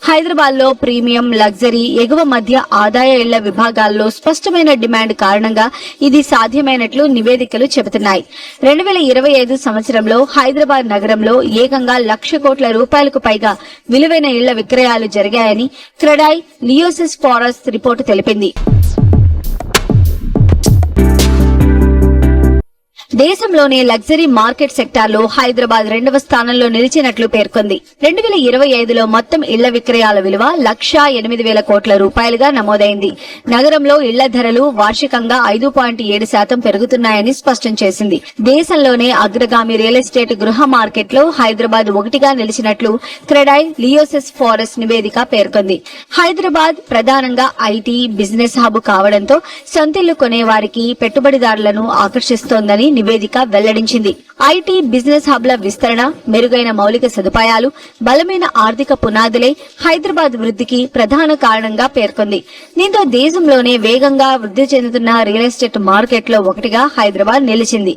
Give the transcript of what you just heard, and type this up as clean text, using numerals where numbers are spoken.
హైదరాబాద్ లో premium, luxury, ఎగువ మధ్య ఆదాయ ఇళ్ల విభాగాల్లో స్పష్టమైన డిమాండ్ కారణంగా ఇది సాధ్యమైనట్లు నివేదికలు చెబుతున్నాయి. 2025 సంవత్సరంలో హైదరాబాద్ నగరంలో ఏకంగా 1,00,000 కోట్ల రూపాయలకు పైగా విలువైన ఇళ్ల విక్రయాలు జరిగాయని క్రెడాయ్ లియోసిస్ ఫారస్ రిపోర్టు తెలిపింది. దేశంలోనే లగ్జరీ మార్కెట్ సెక్టార్లో హైదరాబాద్ 2వ స్థానంలో నిలిచినట్లు పేర్కొంది. 2025లో మొత్తం ఇళ్ల విక్రయాల విలువ 1,08,000 కోట్ల రూపాయలుగా నమోదైంది. నగరంలో ఇళ్ల ధరలు వార్షికంగా 5.7% పెరుగుతున్నాయని స్పష్టం చేసింది. దేశంలోనే అగ్రగామి రియల్ ఎస్టేట్ గృహ మార్కెట్లో హైదరాబాద్ ఒకటిగా నిలిచినట్లు క్రెడాయ్ లియోసిస్ ఫారస్ నివేదిక పేర్కొంది. హైదరాబాద్ ప్రధానంగా ఐటీ, బిజినెస్ హబ్ కావడంతో సొంతిల్లు కొనేవారికి, పెట్టుబడిదారులను ఆకర్షిస్తోందని నివేదిక వెల్లడించింది. ఐటీ, బిజినెస్ హబ్ల విస్తరణ, మెరుగైన మౌలిక సదుపాయాలు, బలమైన ఆర్థిక పునాదులే హైదరాబాద్ వృద్ధికి ప్రధాన కారణంగా పేర్కొంది. దీంతో దేశంలోనే వేగంగా వృద్ధి చెందుతున్న రియల్ ఎస్టేట్ మార్కెట్లో ఒకటిగా హైదరాబాద్ నిలిచింది.